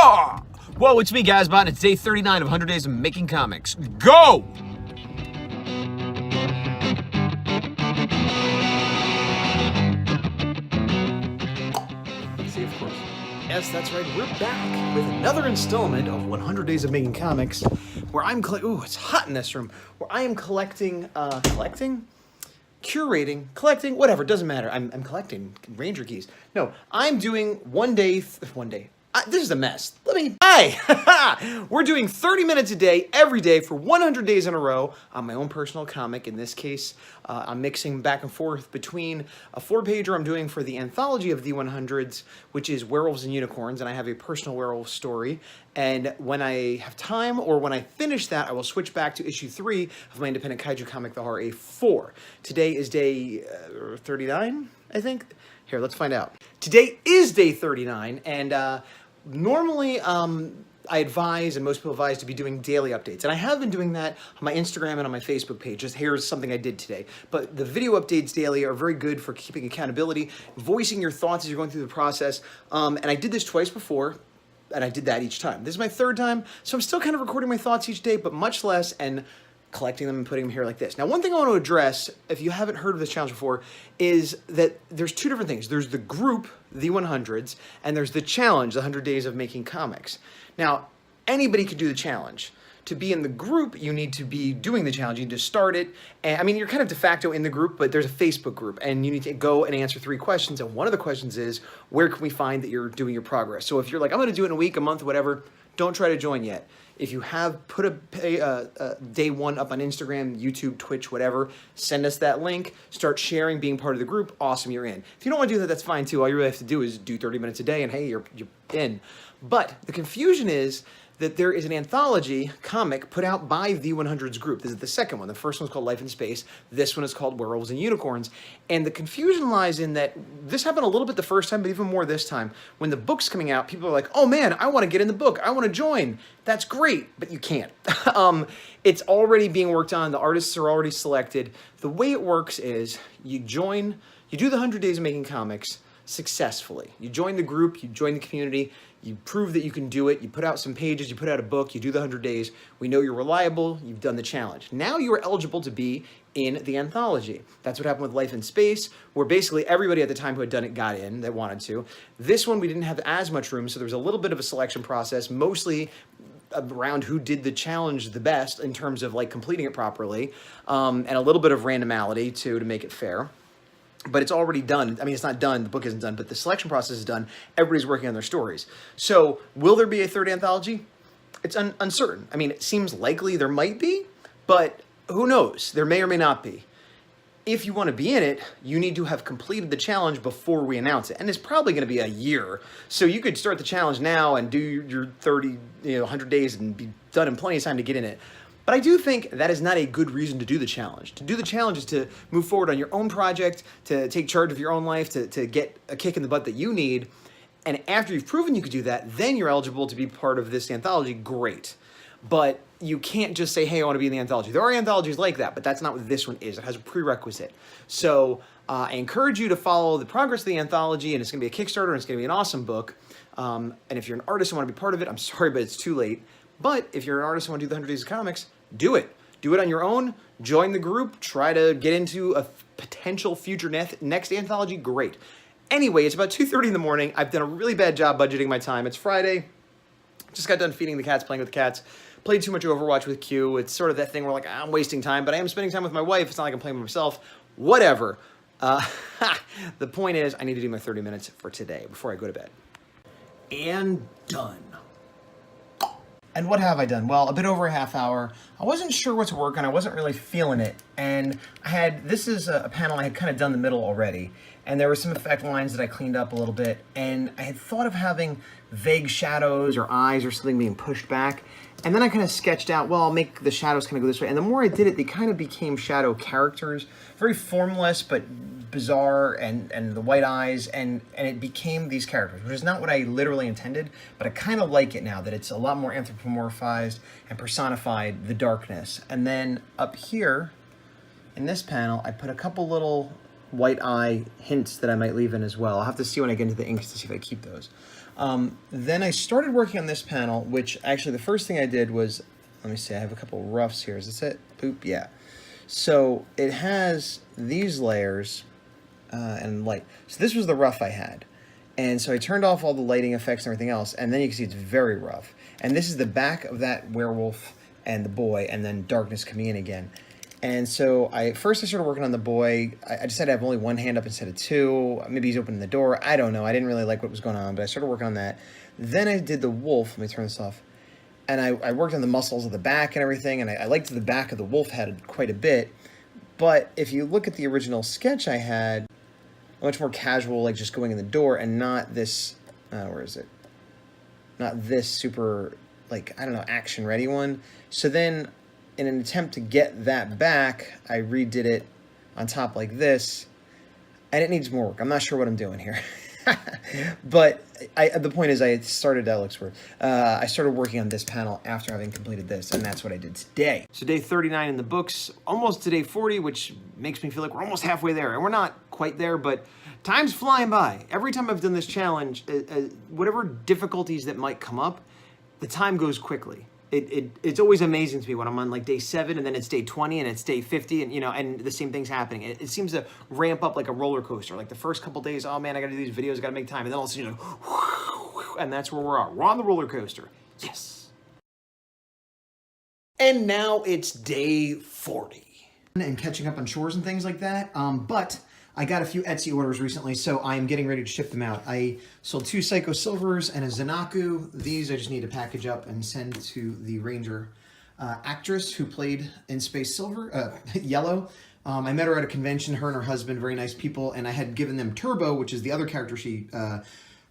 Ha! Whoa, it's me, Gazbot, and it's day 39 of 100 Days of Making Comics. Go! See, of course. Yes, that's right. We're back with another installment of 100 Days of Making Comics, where I'm ooh, it's hot in this room. Where I am collecting, curating, collecting, whatever. Doesn't matter. I'm collecting Ranger keys. No, I'm doing one day. This is a mess. Hi! We're doing 30 minutes a day, every day, for 100 days in a row on my own personal comic. In this case, I'm mixing back and forth between a 4-pager I'm doing for the anthology of the 100s, which is Werewolves and Unicorns, and I have a personal werewolf story. And when I have time, or when I finish that, I will switch back to issue 3 of my independent kaiju comic, The Horror A4. Today is day 39, I think? Here, let's find out. Today is day 39, and normally, I advise, and most people advise, to be doing daily updates. And I have been doing that on my Instagram and on my Facebook page. Just here's something I did today. But the video updates daily are very good for keeping accountability, voicing your thoughts as you're going through the process. And I did this twice before, and I did that each time. This is my 3rd time, so I'm still kind of recording my thoughts each day, but much less, and collecting them and putting them here like this. Now, one thing I want to address, if you haven't heard of this challenge before, is that there's 2 different things. There's the group, the 100s, and there's the challenge, the 100 Days of Making Comics. Now, anybody could do the challenge. To be in the group, you need to be doing the challenge. You need to start it. And I mean, you're kind of de facto in the group, but there's a Facebook group, and you need to go and answer 3 questions. And one of the questions is, where can we find that you're doing your progress? So if you're like, I'm going to do it in a week, a month, whatever, don't try to join yet. If you have put a day 1 up on Instagram, YouTube, Twitch, whatever, send us that link, start sharing, being part of the group, awesome, you're in. If you don't want to do that, that's fine too. All you really have to do is do 30 minutes a day, and hey, you're in. But the confusion is that there is an anthology comic put out by the 100s group. This is the second one. The first one's called Life in Space. This one is called Werewolves and Unicorns. And the confusion lies in that this happened a little bit the first time, but even more this time. When the book's coming out, people are like, oh man, I want to get in the book. I want to join. That's great, but you can't. It's already being worked on. The artists are already selected. The way it works is you do the 100 Days of Making Comics successfully. You join the group, you join the community, you prove that you can do it, you put out some pages, you put out a book, you do the 100 days, we know you're reliable, you've done the challenge. Now you are eligible to be in the anthology. That's what happened with Life in Space, where basically everybody at the time who had done it got in, that wanted to. This one, we didn't have as much room, so there was a little bit of a selection process, mostly around who did the challenge the best in terms of like completing it properly, and a little bit of randomality too, to make it fair. But it's already done. I mean, it's not done. The book isn't done, but the selection process is done. Everybody's working on their stories. So will there be a 3rd anthology? It's uncertain. I mean, it seems likely there might be, but who knows? There may or may not be. If you want to be in it, you need to have completed the challenge before we announce it. And it's probably going to be a year. So you could start the challenge now and do your 100 days and be done in plenty of time to get in it. But I do think that is not a good reason to do the challenge. To do the challenge is to move forward on your own project, to take charge of your own life, to get a kick in the butt that you need. And after you've proven you could do that, then you're eligible to be part of this anthology. Great. But you can't just say, hey, I want to be in the anthology. There are anthologies like that, but that's not what this one is. It has a prerequisite. So I encourage you to follow the progress of the anthology, and it's going to be a Kickstarter, and it's going to be an awesome book. And if you're an artist and want to be part of it, I'm sorry, but it's too late. But if you're an artist and want to do the 100 Days of Comics, do it. Do it on your own. Join the group. Try to get into a potential future next anthology. Great. Anyway, it's about 2:30 in the morning. I've done a really bad job budgeting my time. It's Friday. Just got done feeding the cats, playing with the cats. Played too much Overwatch with Q. It's sort of that thing where like, I'm wasting time, but I am spending time with my wife. It's not like I'm playing with myself. Whatever. The point is, I need to do my 30 minutes for today before I go to bed. And done. And what have I done? Well, a bit over a half hour. I wasn't sure what to work on. I wasn't really feeling it. And this is a panel I had kind of done the middle already. And there were some effect lines that I cleaned up a little bit. And I had thought of having vague shadows or eyes or something being pushed back. And then I kind of sketched out, well, I'll make the shadows kind of go this way. And the more I did it, they kind of became shadow characters. Very formless, but bizarre, and the white eyes, and it became these characters, which is not what I literally intended, but I kind of like it now that it's a lot more anthropomorphized and personified the darkness. And then up here, in this panel, I put a couple little white eye hints that I might leave in as well. I'll have to see when I get into the inks to see if I keep those. Then I started working on this panel, which actually the first thing I did was, let me see, I have a couple roughs here. Is this it? Boop, yeah. So it has these layers and light. So this was the rough I had. And so I turned off all the lighting effects and everything else, and then you can see it's very rough. And this is the back of that werewolf and the boy, and then darkness coming in again. And so first I started working on the boy. I decided to have only one hand up instead of two. Maybe he's opening the door. I don't know. I didn't really like what was going on, but I started working on that. Then I did the wolf. Let me turn this off. And I worked on the muscles of the back and everything, and I liked the back of the wolf head quite a bit. But if you look at the original sketch I had, much more casual, like just going in the door, and not this, where is it? Not this super, like, I don't know, action-ready one. So then, in an attempt to get that back, I redid it on top like this, and it needs more work. I'm not sure what I'm doing here. But the point is, that looks weird. I started working on this panel after having completed this, and that's what I did today. So day 39 in the books, almost to day 40, which makes me feel like we're almost halfway there. And we're not quite there, but time's flying by. Every time I've done this challenge, whatever difficulties that might come up, the time goes quickly. It's always amazing to me when I'm on like day 7 and then it's day 20 and it's day 50 and and the same thing's happening. It seems to ramp up like a roller coaster. Like the first couple days, oh man, I gotta do these videos, I gotta make time. And then all of a sudden, and that's where we're at. We're on the roller coaster. Yes. And now it's day 40. And catching up on chores and things like that. But I got a few Etsy orders recently, so I'm getting ready to ship them out. I sold 2 Psycho Silvers and a Zanaku. These I just need to package up and send to the Ranger actress who played in Space Silver, Yellow. I met her at a convention, her and her husband, very nice people, and I had given them Turbo, which is the other character she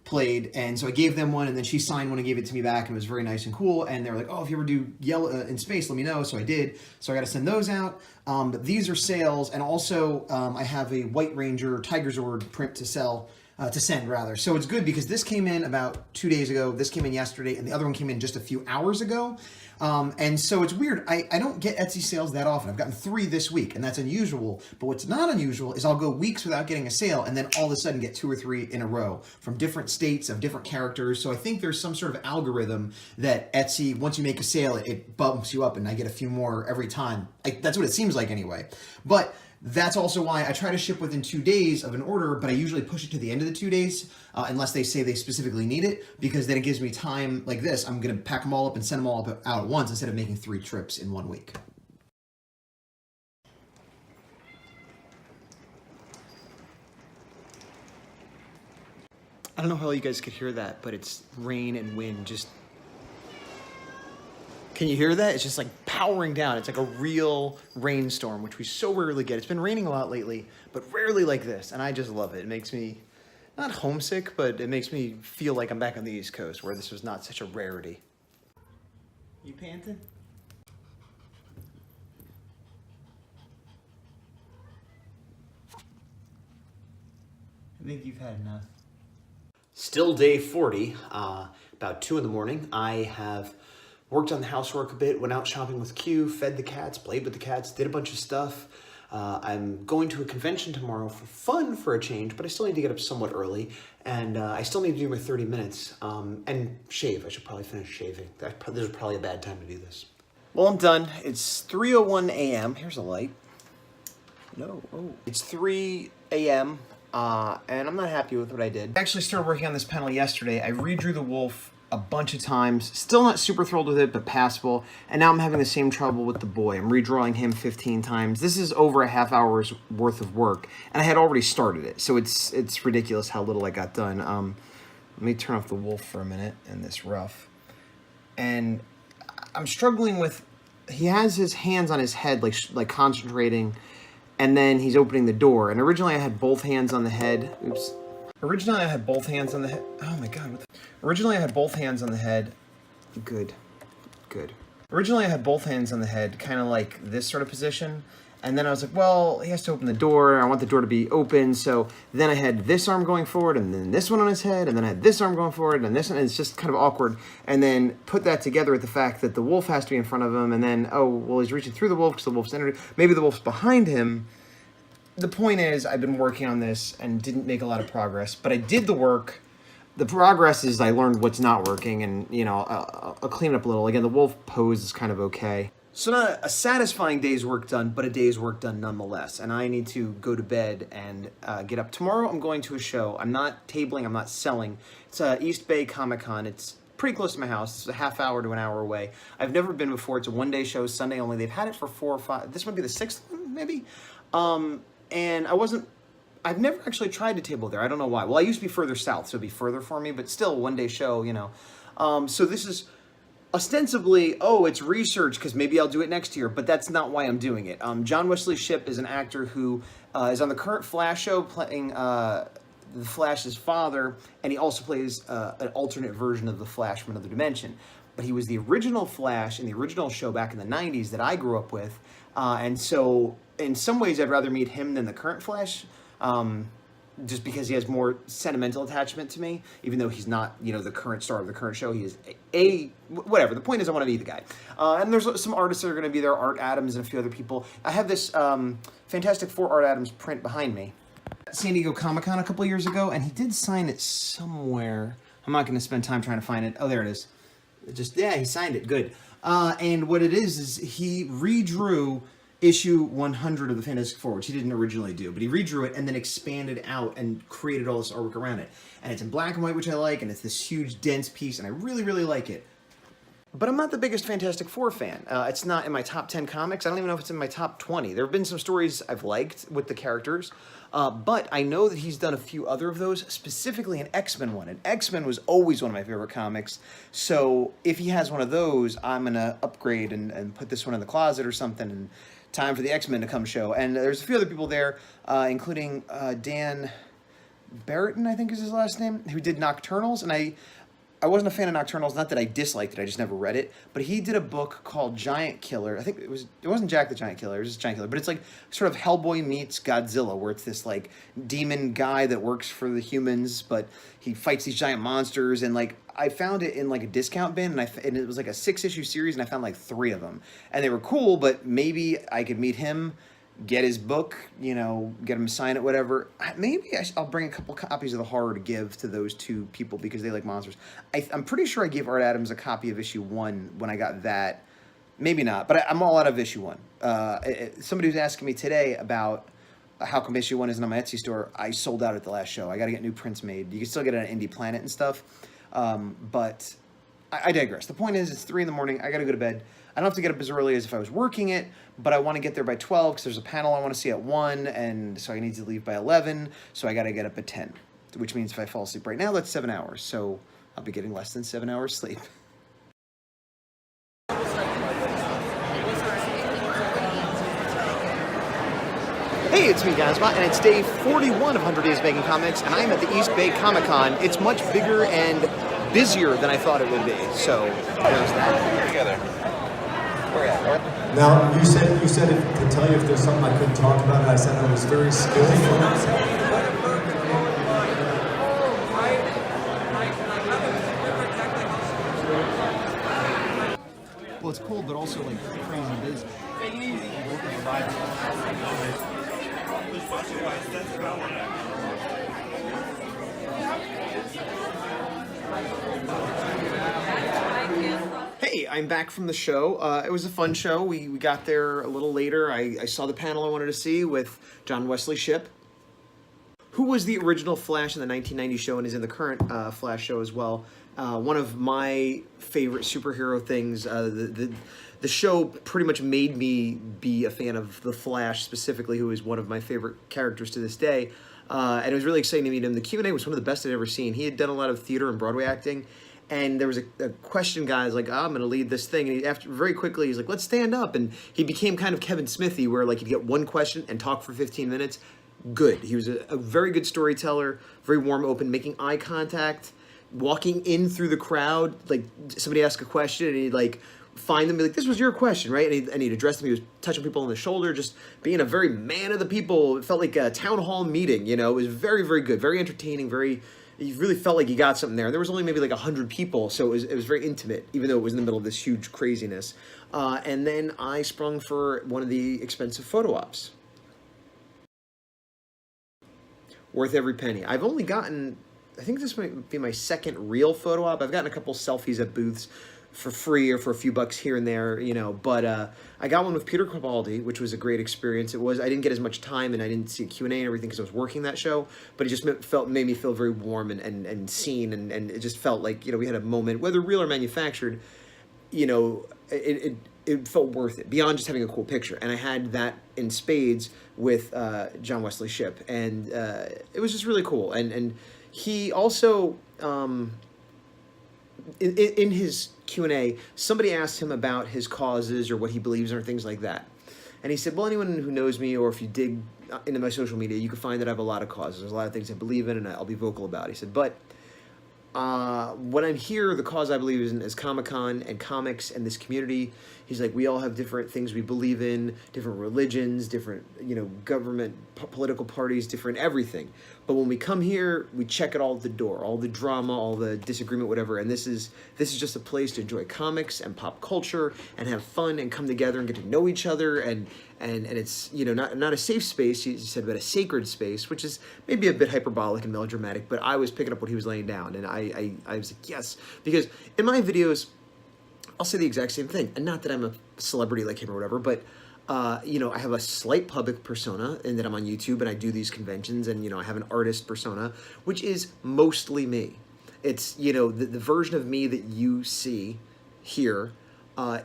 played, and so I gave them one, and then she signed one and gave it to me back, and it was very nice and cool, and they were like, oh, if you ever do Yellow in space, let me know, so I did, so I got to send those out, but these are sales, and also I have a White Ranger Tiger Zord print to sell, to send rather, so it's good because this came in about 2 days ago, this came in yesterday, and the other one came in just a few hours ago, and so it's weird. I don't get Etsy sales that often. I've gotten 3 this week, and that's unusual. But what's not unusual is I'll go weeks without getting a sale, and then all of a sudden get 2 or 3 in a row from different states of different characters. So I think there's some sort of algorithm that Etsy, once you make a sale, it bumps you up, and I get a few more every time. That's what it seems like anyway. But that's also why I try to ship within 2 days of an order, but I usually push it to the end of the 2 days, unless they say they specifically need it, because then it gives me time like this. I'm going to pack them all up and send them all up out at once instead of making 3 trips in 1 week. I don't know how you guys could hear that, but it's rain and wind just... Can you hear that? It's just like powering down. It's like a real rainstorm, which we so rarely get. It's been raining a lot lately, but rarely like this. And I just love it. It makes me not homesick, but it makes me feel like I'm back on the East Coast where this was not such a rarity. You panting? I think you've had enough. Still day 40, about 2 in the morning. I have worked on the housework a bit, went out shopping with Q, fed the cats, played with the cats, did a bunch of stuff. I'm going to a convention tomorrow for fun for a change, but I still need to get up somewhat early, and I still need to do my 30 minutes, and shave. I should probably finish shaving. This is probably a bad time to do this. Well, I'm done. It's 3:01 a.m. Here's a light. No, oh. It's 3 a.m., and I'm not happy with what I did. I actually started working on this panel yesterday. I redrew the wolf a bunch of times, still not super thrilled with it, but passable, and now I'm having the same trouble with the boy. I'm redrawing him 15 times. This is over a half hour's worth of work, and I had already started it, so it's ridiculous how little I got done. Let me turn off the wolf for a minute and this rough. And I'm struggling with, he has his hands on his head, like concentrating, and then he's opening the door, and originally I had both hands on the head. Oops. Originally I had both hands on the head. Oh my god, what the... Originally I had both hands on the head. Good. Originally I had both hands on the head, kind of like this sort of position. And then I was like, well, he has to open the door. I want the door to be open. So then I had this arm going forward, and then this one on his head, and then I had this arm going forward, and this one. And it's just kind of awkward. And then put that together with the fact that the wolf has to be in front of him, and then, oh, well, he's reaching through the wolf because the wolf's entered. Maybe the wolf's behind him. The point is, I've been working on this and didn't make a lot of progress, but I did the work. the progress is I learned what's not working, and, you know, I'll clean it up a little. Again, the wolf pose is kind of okay. So not a satisfying day's work done, but a day's work done nonetheless. And I need to go to bed and get up. Tomorrow I'm going to a show. I'm not tabling, I'm not selling. It's East Bay Comic-Con. It's pretty close to my house. It's a half hour to an hour away. I've never been before. It's a one-day show, Sunday only. They've had it for 4 or 5. This might be the 6th one, maybe? And I've never actually tried to table there. I don't know why. Well, I used to be further south, so it'd be further for me, but still, one-day show, you know. So this is ostensibly, oh, it's research, because maybe I'll do it next year, but that's not why I'm doing it. John Wesley Shipp is an actor who is on the current Flash show playing the Flash's father, and he also plays an alternate version of the Flash from another dimension. But he was the original Flash in the original show back in the 90s that I grew up with, and so in some ways I'd rather meet him than the current Flash, just because he has more sentimental attachment to me, even though he's not, you know, the current star of the current show. He is whatever. The point is I want to meet the guy. And there's some artists that are going to be there, Art Adams and a few other people. I have this Fantastic Four Art Adams print behind me. San Diego Comic-Con a couple years ago, and he did sign it somewhere. I'm not going to spend time trying to find it. Oh, there it is. Yeah, he signed it. Good. And what it is he redrew issue 100 of the Fantastic Four, which he didn't originally do, but he redrew it and then expanded out and created all this artwork around it. And it's in black and white, which I like, and it's this huge, dense piece, and I really, really like it. But I'm not the biggest Fantastic Four fan. It's not in my top 10 comics. I don't even know if it's in my top 20. There have been some stories I've liked with the characters, but I know that he's done a few other of those, specifically an X-Men one. And X-Men was always one of my favorite comics, so if he has one of those, I'm going to upgrade and put this one in the closet or something, and time for the X-Men to come show. And there's a few other people there, including Dan Barretton, I think is his last name, who did Nocturnals, and I wasn't a fan of Nocturnals, not that I disliked it, I just never read it, but he did a book called Giant Killer. I think it wasn't Jack the Giant Killer, it was just Giant Killer, but it's like sort of Hellboy meets Godzilla, where it's this like demon guy that works for the humans, but he fights these giant monsters, and like I found it in like a discount bin, and it was like a 6-issue series, and I found like 3 of them, and they were cool, but maybe I could meet him, get his book, you know, get him to sign it, whatever. Maybe I'll bring a couple copies of the horror to give to those 2 people because they like monsters. I'm pretty sure I gave Art Adams a copy of issue 1 when I got that. Maybe not, but I'm all out of issue 1. Somebody was asking me today about how come issue 1 isn't on my Etsy store. I sold out at the last show. I got to get new prints made. You can still get it on Indie Planet and stuff, but I digress. The point is, it's 3 in the morning. I got to go to bed. I don't have to get up as early as if I was working it, but I want to get there by 12 because there's a panel I want to see at 1, and so I need to leave by 11, so I got to get up at 10, which means if I fall asleep right now, that's 7 hours, so I'll be getting less than 7 hours sleep. Hey, it's me, Gazbot, and it's day 41 of 100 Days Making Comics, and I'm at the East Bay Comic-Con. It's much bigger and busier than I thought it would be, so there's that. Together. Now, you said to tell you if there's something I couldn't talk about, and I said I was very skillful. Well, it's cool, but also like crazy busy. Hey, I'm back from the show. It was a fun show. We got there a little later. I saw the panel I wanted to see with John Wesley Shipp, who was the original Flash in the 1990 show and is in the current Flash show as well. One of my favorite superhero things. The show pretty much made me be a fan of the Flash specifically, who is one of my favorite characters to this day. And it was really exciting to meet him. The Q&A was one of the best I'd ever seen. He had done a lot of theater and Broadway acting. And there was a question, guys, like, I'm going to lead this thing. And after very quickly, he's like, let's stand up. And he became kind of Kevin Smithy, where like he'd get one question and talk for 15 minutes. Good. He was a very good storyteller, very warm, open, making eye contact, walking in through the crowd. Like somebody asked a question and he'd like find them, be like, this was your question, right? And he'd address them. He was touching people on the shoulder, just being a very man of the people. It felt like a town hall meeting, you know. It was very, very good, very entertaining, you really felt like you got something there. There was only maybe like 100 people, so it was very intimate, even though it was in the middle of this huge craziness. And then I sprung for one of the expensive photo ops. Worth every penny. I've only gotten I think this might be my second real photo op. I've gotten a couple selfies at booths for free or for a few bucks here and there, you know, but I got one with Peter Capaldi, which was a great experience. I didn't get as much time and I didn't see a Q&A and everything because I was working that show, but it just made me feel very warm and seen, and it just felt like, you know, we had a moment, whether real or manufactured, you know, it felt worth it, beyond just having a cool picture. And I had that in spades with John Wesley Shipp, and it was just really cool. And he also, in his Q&A, somebody asked him about his causes or what he believes in or things like that. And he said, well, anyone who knows me, or if you dig into my social media, you can find that I have a lot of causes. There's a lot of things I believe in, and I'll be vocal about. He said, but when I'm here, the cause I believe in is Comic-Con and comics and this community. He's like, we all have different things we believe in, different religions, different, you know, government, political parties, different everything. But when we come here, we check it all at the door, all the drama, all the disagreement, whatever. And this is just a place to enjoy comics and pop culture and have fun and come together and get to know each other. And it's, you know, not a safe space, he said, but a sacred space, which is maybe a bit hyperbolic and melodramatic, but I was picking up what he was laying down. And I was like, yes, because in my videos, I'll say the exact same thing. And not that I'm a celebrity like him or whatever, but you know, I have a slight public persona in that I'm on YouTube and I do these conventions, and, you know, I have an artist persona, which is mostly me. It's, you know, the version of me that you see here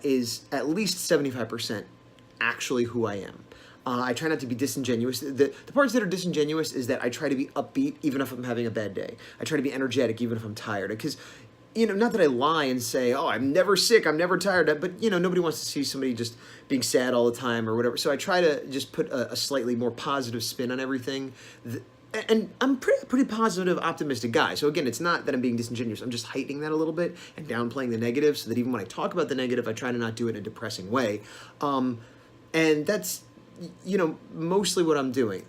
is at least 75% actually who I am. I try not to be disingenuous. The parts that are disingenuous is that I try to be upbeat even if I'm having a bad day. I try to be energetic even if I'm tired. Because, you know, not that I lie and say, oh, I'm never sick, I'm never tired, but, you know, nobody wants to see somebody just being sad all the time or whatever. So I try to just put a slightly more positive spin on everything. And I'm pretty positive, optimistic guy. So again, it's not that I'm being disingenuous. I'm just heightening that a little bit and downplaying the negative, so that even when I talk about the negative, I try to not do it in a depressing way. And that's, you know, mostly what I'm doing.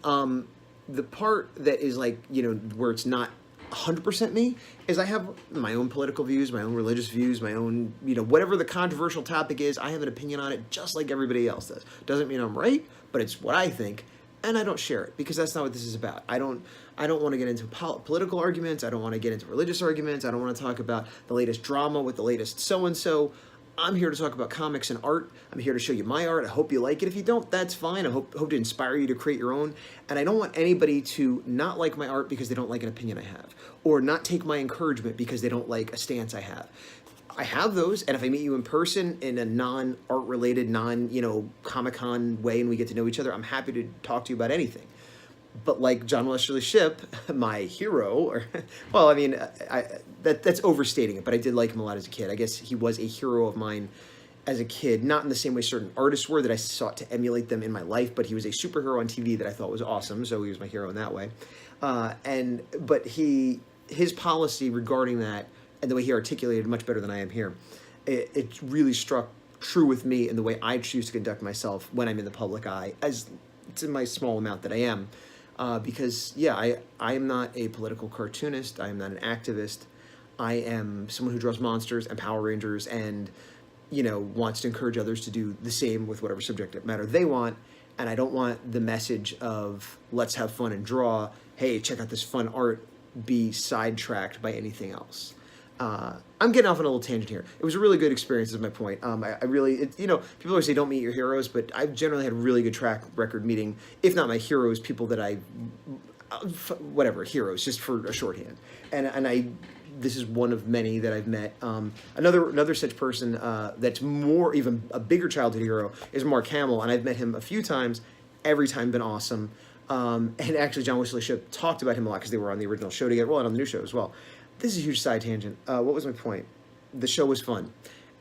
The part that is like, you know, where it's not 100% me is I have my own political views, my own religious views, my own, you know, whatever the controversial topic is, I have an opinion on it just like everybody else does. Doesn't mean I'm right, but it's what I think, and I don't share it because that's not what this is about. I don't want to get into political arguments. I don't want to get into religious arguments. I don't want to talk about the latest drama with the latest so-and-so. I'm here to talk about comics and art. I'm here to show you my art. I hope you like it. If you don't, that's fine. I hope to inspire you to create your own. And I don't want anybody to not like my art because they don't like an opinion I have, or not take my encouragement because they don't like a stance I have. I have those, and if I meet you in person in a non-art related, you know, Comic-Con way, and we get to know each other, I'm happy to talk to you about anything. But like John Wesley Shipp, my hero, or, well, I mean, that's overstating it, but I did like him a lot as a kid. I guess he was a hero of mine as a kid, not in the same way certain artists were that I sought to emulate them in my life, but he was a superhero on TV that I thought was awesome, so he was my hero in that way. But his policy regarding that, and the way he articulated much better than I am here, it really struck true with me in the way I choose to conduct myself when I'm in the public eye, as it's in my small amount that I am. Because, yeah, I am not a political cartoonist. I am not an activist. I am someone who draws monsters and Power Rangers and, you know, wants to encourage others to do the same with whatever subject matter they want. And I don't want the message of let's have fun and draw, hey, check out this fun art, be sidetracked by anything else. I'm getting off on a little tangent here. It was a really good experience, is my point. You know, people always say don't meet your heroes, but I've generally had a really good track record meeting, if not my heroes, people that heroes, just for a shorthand. And this is one of many that I've met. Another such person that's even a bigger childhood hero is Mark Hamill, and I've met him a few times. Every time been awesome. And actually, John Wesley Shipp talked about him a lot because they were on the original show together, well, and on the new show as well. This is a huge side tangent. What was my point? The show was fun,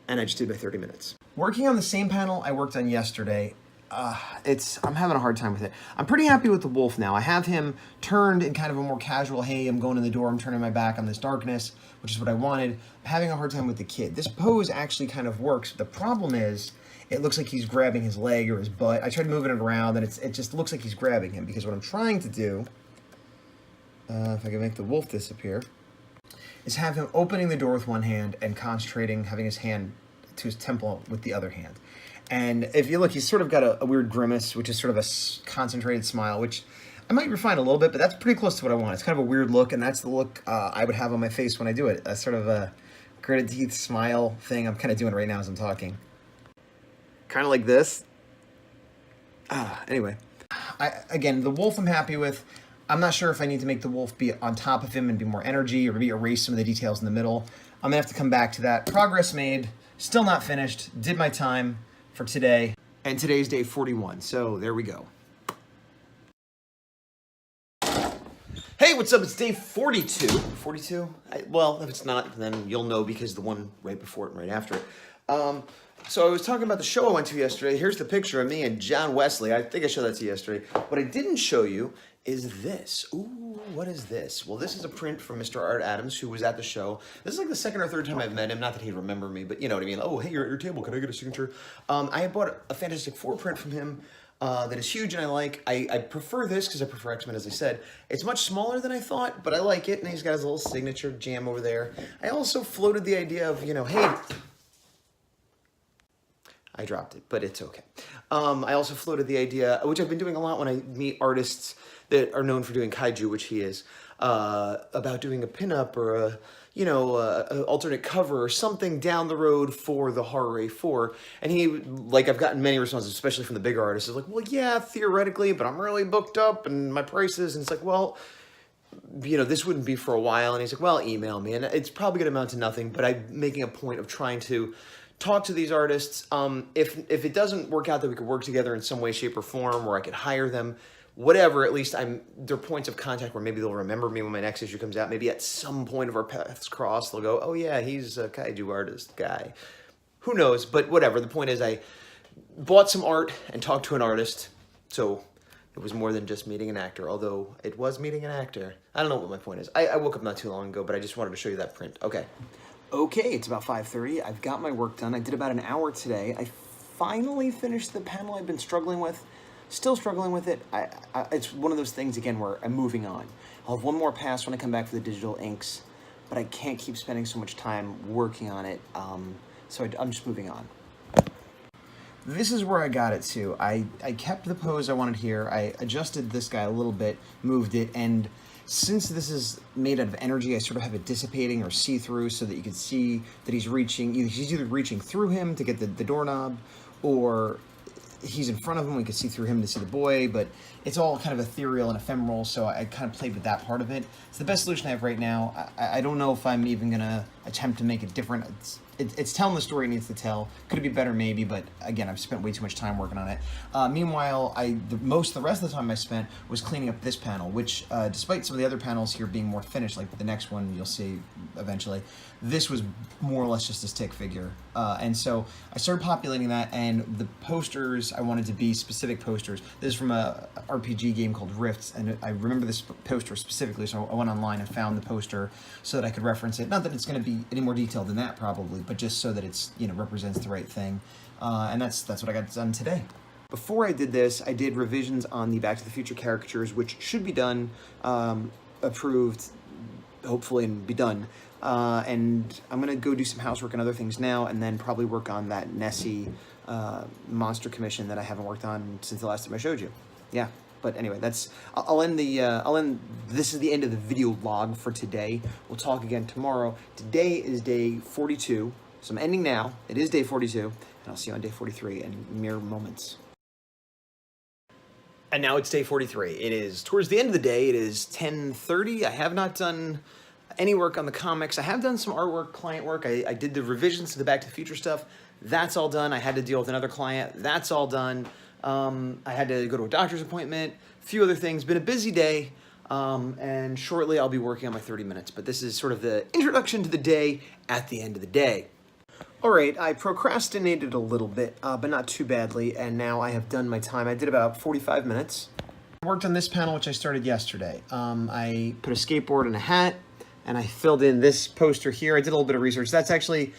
and I just did my 30 minutes. Working on the same panel I worked on yesterday, I'm having a hard time with it. I'm pretty happy with the wolf now. I have him turned in kind of a more casual, hey, I'm going in the door, I'm turning my back on this darkness, which is what I wanted. I'm having a hard time with the kid. This pose actually kind of works. The problem is, it looks like he's grabbing his leg or his butt. I tried moving it around, and it just looks like he's grabbing him, because what I'm trying to do, if I can make the wolf disappear, is have him opening the door with one hand and concentrating, having his hand to his temple with the other hand. And if you look, he's sort of got a weird grimace, which is sort of a concentrated smile, which I might refine a little bit, but that's pretty close to what I want. It's kind of a weird look, and that's the look I would have on my face when I do it. A sort of a gritted teeth smile thing I'm kind of doing right now as I'm talking. Kind of like this. Anyway. Again, the wolf I'm happy with. I'm not sure if I need to make the wolf be on top of him and be more energy, or maybe erase some of the details in the middle. I'm gonna have to come back to that. Progress made, still not finished. Did my time for today. And today's day 41, so there we go. Hey, what's up? It's day 42. 42? Well, if it's not, then you'll know because the one right before it and right after it. So I was talking about the show I went to yesterday. Here's the picture of me and John Wesley. I think I showed that to you yesterday. What I didn't show you is this. Ooh, what is this? Well, this is a print from Mr. Art Adams, who was at the show. This is like the second or third time I've met him. Not that he'd remember me, but you know what I mean. Oh, hey, you're at your table. Can I get a signature? I had bought a Fantastic Four print from him that is huge and I like. I prefer this because I prefer X-Men, as I said. It's much smaller than I thought, but I like it. And he's got his little signature jam over there. I also floated the idea of, you know, hey... I dropped it, but it's okay. I also floated the idea, which I've been doing a lot when I meet artists that are known for doing kaiju, which he is, about doing a pinup or a, you know, a alternate cover or something down the road for the Horror A4. And he, like, I've gotten many responses, especially from the bigger artists, is like, well, yeah, theoretically, but I'm really booked up and my prices. And it's like, well, you know, this wouldn't be for a while. And he's like, well, email me. And it's probably going to amount to nothing, but I'm making a point of trying to talk to these artists. If it doesn't work out that we could work together in some way, shape, or form, or I could hire them, whatever, at least they're points of contact where maybe they'll remember me when my next issue comes out. Maybe at some point of our paths cross, they'll go, oh yeah, he's a kaiju artist guy. Who knows? But whatever. The point is I bought some art and talked to an artist. So it was more than just meeting an actor, although it was meeting an actor. I don't know what my point is. I woke up not too long ago, but I just wanted to show you that print. Okay, it's about 5:30. I've got my work done. I did about an hour today. I finally finished the panel I've been struggling with. Still struggling with it. It's one of those things, again, where I'm moving on. I'll have one more pass when I come back for the digital inks, but I can't keep spending so much time working on it, so I'm just moving on. This is where I got it to. I kept the pose I wanted here. I adjusted this guy a little bit, moved it, and since this is made out of energy, I sort of have it dissipating or see-through so that you can see that he's reaching. He's either reaching through him to get the doorknob, or he's in front of him. We can see through him to see the boy, but it's all kind of ethereal and ephemeral, so I kind of played with that part of it. It's the best solution I have right now. I don't know if I'm even going to attempt to make it different. It's telling the story it needs to tell. Could it be better? Maybe, but again, I've spent way too much time working on it. Meanwhile, the rest of the time I spent was cleaning up this panel, which, despite some of the other panels here being more finished, like the next one you'll see eventually, this was more or less just a stick figure. And so I started populating that, and the posters, I wanted to be specific posters. This is from a RPG game called Rifts, and I remember this poster specifically, so I went online and found the poster so that I could reference it. Not that it's going to be any more detailed than that, probably, but just so that it's, you know, represents the right thing. And that's what I got done today. Before I did this, I did revisions on the Back to the Future caricatures, which should be done, approved, hopefully, and be done. And I'm going to go do some housework and other things now, and then probably work on that Nessie monster commission that I haven't worked on since the last time I showed you. Yeah, but anyway, this is the end of the video log for today. We'll talk again tomorrow. Today is day 42, so I'm ending now. It is day 42, and I'll see you on day 43 in mere moments. And now it's day 43. It is towards the end of the day. It is 10:30. I have not done any work on the comics. I have done some artwork, client work. I did the revisions to the Back to the Future stuff. That's all done. I had to deal with another client. That's all done. I had to go to a doctor's appointment, a few other things. Been a busy day, and shortly I'll be working on my 30 minutes. But this is sort of the introduction to the day at the end of the day. All right, I procrastinated a little bit, but not too badly, and now I have done my time. I did about 45 minutes. I worked on this panel, which I started yesterday. I put a skateboard and a hat, and I filled in this poster here. I did a little bit of research. That's actually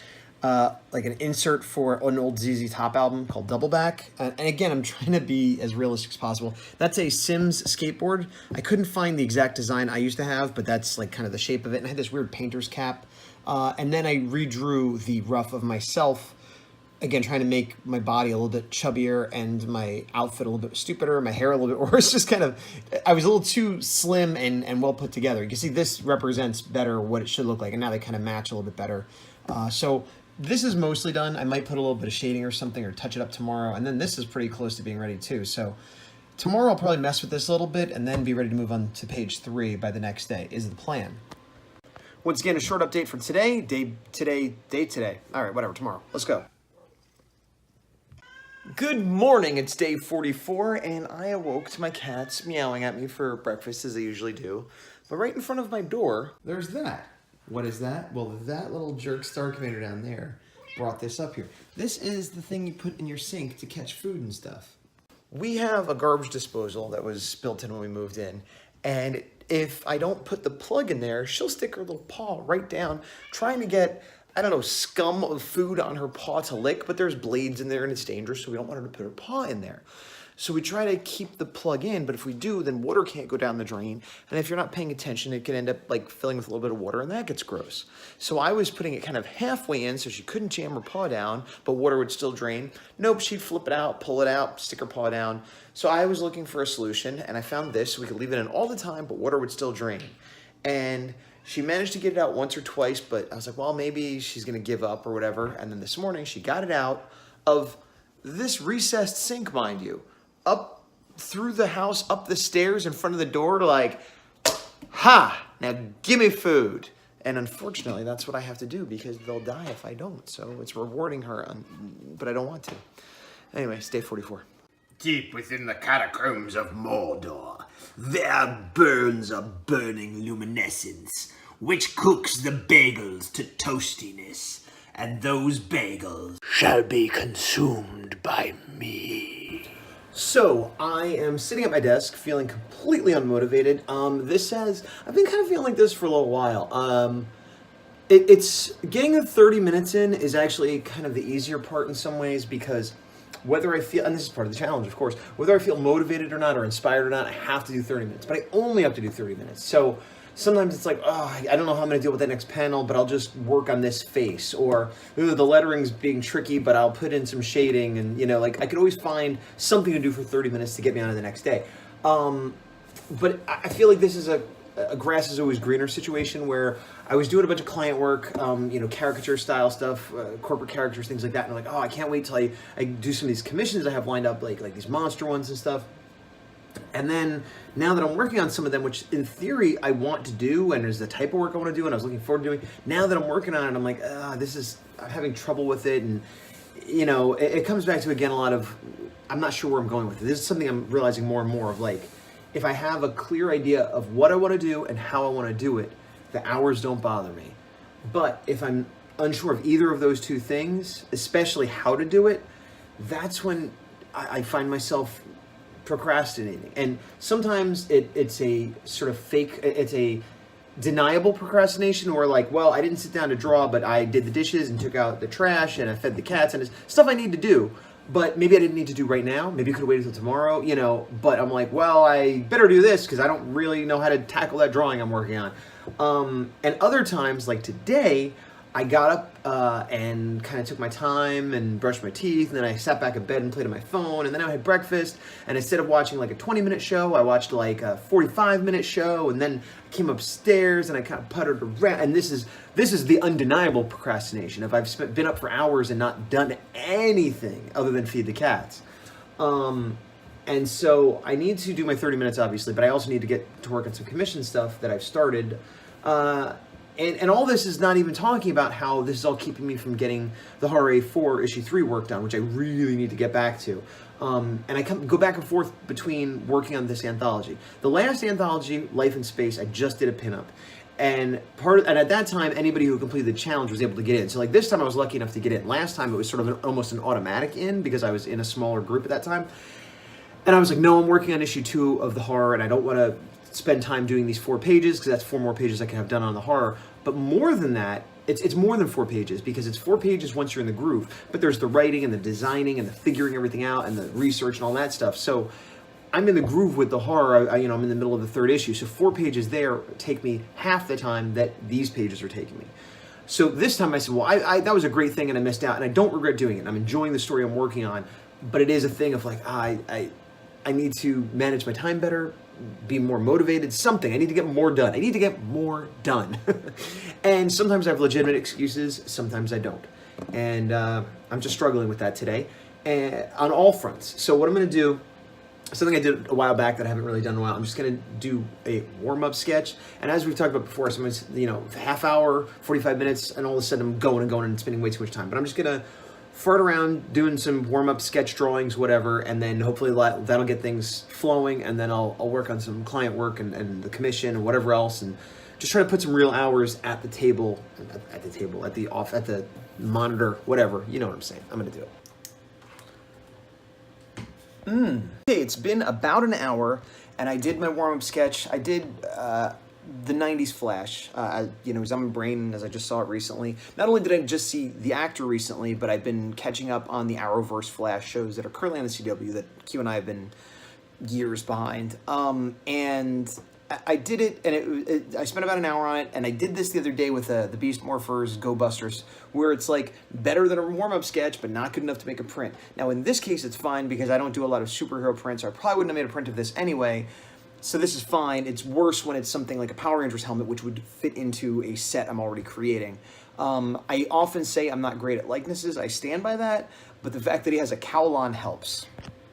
like an insert for an old ZZ Top album called Double Back. And again, I'm trying to be as realistic as possible. That's a Sims skateboard. I couldn't find the exact design I used to have, but that's like kind of the shape of it. And I had this weird painter's cap. And then I redrew the rough of myself again, trying to make my body a little bit chubbier and my outfit a little bit stupider, my hair a little bit worse. Just kind of, I was a little too slim and well put together. You can see this represents better what it should look like, and now they kind of match a little bit better. So this is mostly done. I might put a little bit of shading or something or touch it up tomorrow, and then this is pretty close to being ready too. So tomorrow I'll probably mess with this a little bit and then be ready to move on to page 3 by the next day, is the plan. Once again, a short update for today, day today. All right, whatever, tomorrow. Let's go. Good morning, it's day 44, and I awoke to my cats meowing at me for breakfast as they usually do. But right in front of my door, there's that. What is that? Well, that little jerk star commander down there brought this up here. This is the thing you put in your sink to catch food and stuff. We have a garbage disposal that was built in when we moved in, and if I don't put the plug in there, she'll stick her little paw right down, trying to get, I don't know, scum of food on her paw to lick, but there's blades in there and it's dangerous, so we don't want her to put her paw in there. So we try to keep the plug in, but if we do, then water can't go down the drain, and if you're not paying attention, it can end up like filling with a little bit of water, and that gets gross. So I was putting it kind of halfway in so she couldn't jam her paw down, but water would still drain. Nope, she'd flip it out, pull it out, stick her paw down. So I was looking for a solution, and I found this, so we could leave it in all the time, but water would still drain. And she managed to get it out once or twice, but I was like, well, maybe she's gonna give up or whatever. And then this morning, she got it out of this recessed sink, mind you, up through the house, up the stairs in front of the door, like, ha, now give me food. And unfortunately, that's what I have to do because they'll die if I don't. So it's rewarding her, but I don't want to. Anyway, it's day 44. Deep within the catacombs of Mordor, there burns a burning luminescence, which cooks the bagels to toastiness, and those bagels shall be consumed by me. So I am sitting at my desk feeling completely unmotivated. This says, I've been kind of feeling like this for a little while. It's getting the 30 minutes in is actually kind of the easier part in some ways because whether I feel, and this is part of the challenge, of course, whether I feel motivated or not or inspired or not, I have to do 30 minutes, but I only have to do 30 minutes. So sometimes it's like, oh, I don't know how I'm going to deal with that next panel, but I'll just work on this face. Or the lettering's being tricky, but I'll put in some shading. And, you know, like I could always find something to do for 30 minutes to get me on to the next day. But I feel like this is a grass is always greener situation where I was doing a bunch of client work, you know, caricature style stuff, corporate characters, things like that. And I'm like, oh, I can't wait till I do some of these commissions I have lined up, like these monster ones and stuff. And then now that I'm working on some of them, which in theory I want to do, and there's the type of work I want to do, and I was looking forward to doing, now that I'm working on it, I'm like, I'm having trouble with it. And, you know, it comes back to, again, a lot of, I'm not sure where I'm going with it. This is something I'm realizing more and more of, like, if I have a clear idea of what I want to do and how I want to do it, the hours don't bother me. But if I'm unsure of either of those two things, especially how to do it, that's when I find myself procrastinating. And sometimes it's a sort of fake, it's a deniable procrastination where like, well, I didn't sit down to draw, but I did the dishes and took out the trash and I fed the cats and it's stuff I need to do. But maybe I didn't need to do right now. Maybe I could have waited until tomorrow, you know, but I'm like, well, I better do this because I don't really know how to tackle that drawing I'm working on. And other times, like today, I got up and kind of took my time and brushed my teeth, and then I sat back in bed and played on my phone, and then I had breakfast, and instead of watching like a 20-minute show, I watched like a 45-minute show, and then I came upstairs and I kind of puttered around, and this is the undeniable procrastination. If I've been up for hours and not done anything other than feed the cats. And so I need to do my 30 minutes, obviously, but I also need to get to work on some commission stuff that I've started. And all this is not even talking about how this is all keeping me from getting the Horror A4 issue 3 work done, which I really need to get back to. And I go back and forth between working on this anthology. The last anthology, Life in Space, I just did a pinup. And at that time, anybody who completed the challenge was able to get in. So like this time I was lucky enough to get in. Last time it was sort of almost an automatic in because I was in a smaller group at that time. And I was like, no, I'm working on issue 2 of the horror and I don't want to spend time doing these 4 pages because that's 4 more pages I can have done on the horror. But more than that, it's more than 4 pages because it's 4 pages once you're in the groove. But there's the writing and the designing and the figuring everything out and the research and all that stuff. So I'm in the groove with the horror. I'm in the middle of the 3rd issue. So 4 pages there take me half the time that these pages are taking me. So this time I said, well, that was a great thing and I missed out, and I don't regret doing it. I'm enjoying the story I'm working on, but it is a thing of like, I need to manage my time better, be more motivated, something. I need to get more done. I need to get more done. And sometimes I have legitimate excuses, sometimes I don't. And I'm just struggling with that today, and on all fronts. So what I'm gonna do, something I did a while back that I haven't really done in a while, I'm just gonna do a warm-up sketch. And as we've talked about before, sometimes, you know, half hour, 45 minutes, and all of a sudden I'm going and spending way too much time. But I'm just gonna fart around doing some warm-up sketch drawings, whatever, and then hopefully that'll get things flowing, and then I'll work on some client work and the commission and whatever else, and just try to put some real hours at the table, at the monitor, whatever. You know what I'm saying. I'm gonna do it. Okay, it's been about an hour, and I did my warm-up sketch. I did the 90s Flash, you know, it was on my brain as I just saw it recently. Not only did I just see the actor recently, but I've been catching up on the Arrowverse Flash shows that are currently on the CW that Q and I have been years behind. And I did it, and I spent about an hour on it, and I did this the other day with the Beast Morphers Go Busters, where it's like better than a warm-up sketch, but not good enough to make a print. Now in this case, it's fine because I don't do a lot of superhero prints, so I probably wouldn't have made a print of this anyway, so this is fine. It's worse when it's something like a Power Rangers helmet, which would fit into a set I'm already creating. I often say I'm not great at likenesses, I stand by that, but the fact that he has a cowl on helps.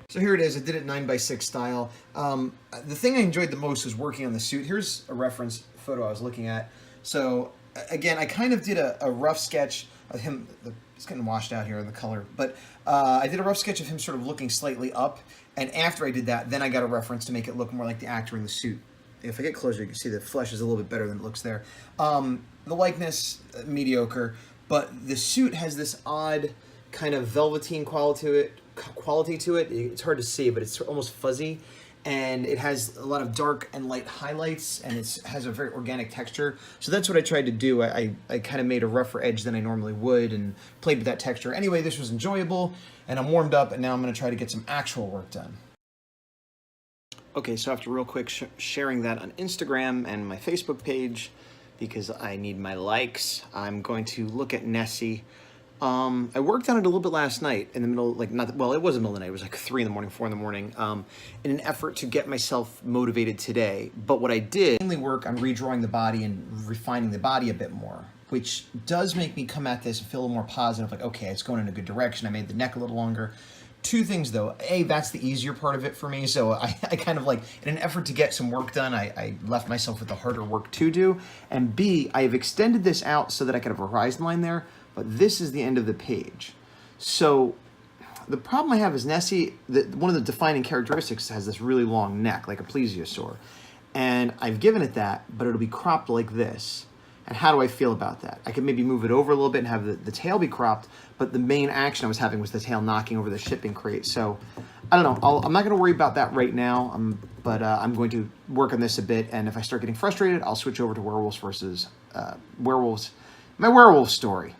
So here it is. I did it 9x6 style. The thing I enjoyed the most was working on the suit. Here's a reference photo I was looking at. So again, I kind of did a rough sketch of him. It's getting washed out here in the color, but I did a rough sketch of him sort of looking slightly up. And after I did that, then I got a reference to make it look more like the actor in the suit. If I get closer, you can see the flesh is a little bit better than it looks there. The likeness, mediocre, but the suit has this odd kind of velveteen quality to it. It's hard to see, but it's almost fuzzy, and it has a lot of dark and light highlights, and it has a very organic texture. So that's what I tried to do. I kind of made a rougher edge than I normally would and played with that texture. Anyway, this was enjoyable, and I'm warmed up, and now I'm going to try to get some actual work done. Okay, so after real quick sharing that on Instagram and my Facebook page, because I need my likes, I'm going to look at Nessie. I worked on it a little bit last night in the middle, like well, it wasn't the middle of the night, it was like 3 in the morning, 4 in the morning, in an effort to get myself motivated today. But what I did, mainly work on redrawing the body and refining the body a bit more, which does make me come at this and feel a little more positive, like, okay, it's going in a good direction. I made the neck a little longer. 2 things though. A, that's the easier part of it for me. So I kind of like, in an effort to get some work done, I left myself with the harder work to do. And B, I have extended this out so that I could have a horizon line there, but this is the end of the page. So the problem I have is Nessie, one of the defining characteristics has this really long neck, like a plesiosaur. And I've given it that, but it'll be cropped like this. And how do I feel about that? I could maybe move it over a little bit and have the tail be cropped, but the main action I was having was the tail knocking over the shipping crate. So I don't know. I'm not going to worry about that right now, but I'm going to work on this a bit. And if I start getting frustrated, I'll switch over to Werewolves versus Werewolves, my werewolf story.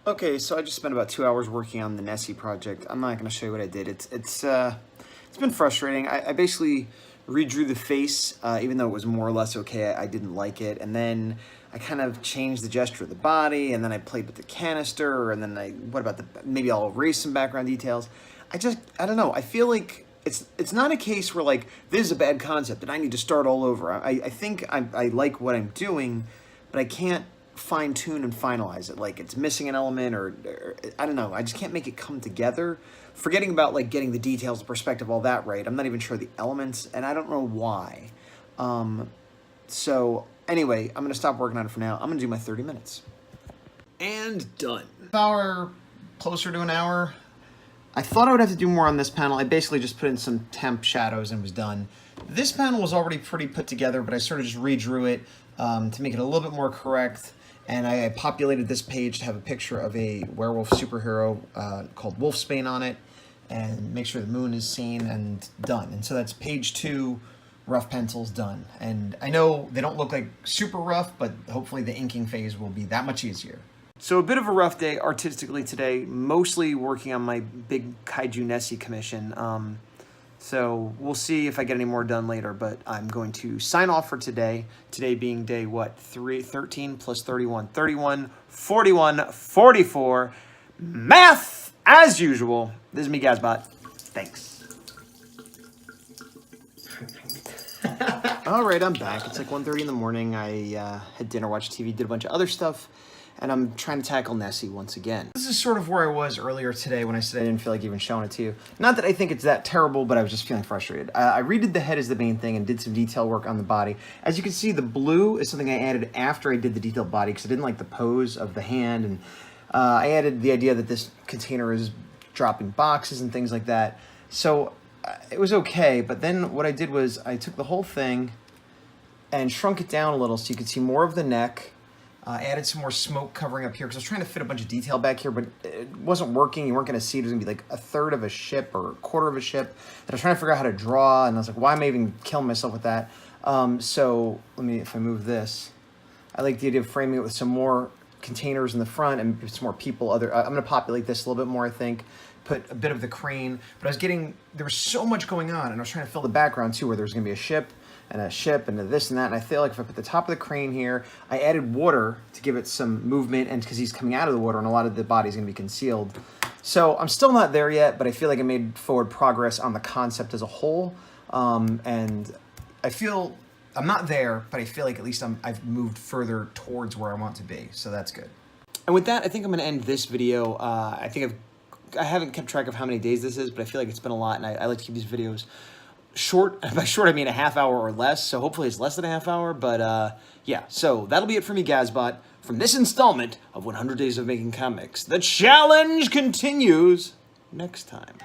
Okay, so I just spent about 2 hours working on the Nessie project. I'm not going to show you what I did. It's been frustrating. I basically redrew the face, even though it was more or less okay. I didn't like it, and then I kind of changed the gesture of the body, and then I played with the canister, and then maybe I'll erase some background details. I don't know. I feel like it's not a case where like this is a bad concept and I need to start all over. I think I like what I'm doing, but I can't fine-tune and finalize it. Like it's missing an element, or I don't know. I just can't make it come together. Forgetting about like getting the details, the perspective, all that right. I'm not even sure the elements, and I don't know why. So anyway, I'm gonna stop working on it for now. I'm gonna do my 30 minutes. And done. Hour, closer to an hour. I thought I would have to do more on this panel. I basically just put in some temp shadows and was done. This panel was already pretty put together, but I sort of just redrew it to make it a little bit more correct. And I populated this page to have a picture of a werewolf superhero called Wolfsbane on it, and make sure the moon is seen, and done. And so that's page 2, rough pencils, done. And I know they don't look like super rough, but hopefully the inking phase will be that much easier. So a bit of a rough day artistically today, mostly working on my big kaiju Nessie commission. So we'll see if I get any more done later, but I'm going to sign off for today. Today being day, what, 13 plus 31, 31, 41, 44. Math, as usual. This is me, Gazbot. Thanks. All right, I'm back. It's like 1:30 in the morning. I had dinner, watched TV, did a bunch of other stuff, and I'm trying to tackle Nessie once again. This is sort of where I was earlier today when I said I didn't feel like even showing it to you. Not that I think it's that terrible, but I was just feeling frustrated. I redid the head as the main thing and did some detail work on the body. As you can see, the blue is something I added after I did the detailed body because I didn't like the pose of the hand, and I added the idea that this container is dropping boxes and things like that. So it was okay, but then what I did was I took the whole thing and shrunk it down a little so you could see more of the neck. Added some more smoke covering up here because I was trying to fit a bunch of detail back here, but it wasn't working. You weren't going to see it. It was going to be like a third of a ship or a quarter of a ship. And I was trying to figure out how to draw, and I was like, why am I even killing myself with that? So let me, if I move this, I like the idea of framing it with some more containers in the front and some more people. I'm going to populate this a little bit more, I think. Put a bit of the crane, but there was so much going on, and I was trying to fill the background too, where there was going to be a ship and this and that, and I feel like if I put the top of the crane here, I added water to give it some movement, and because he's coming out of the water, and a lot of the body's going to be concealed. So I'm still not there yet, but I feel like I made forward progress on the concept as a whole, and I feel I'm not there, but I feel like at least I've moved further towards where I want to be, so that's good. And with that, I think I'm going to end this video. I haven't kept track of how many days this is, but I feel like it's been a lot, and I like to keep these videos short. By short, I mean a half hour or less, so hopefully it's less than a half hour, but yeah, so that'll be it for me, Gazbot, from this installment of 100 Days of Making Comics. The challenge continues next time.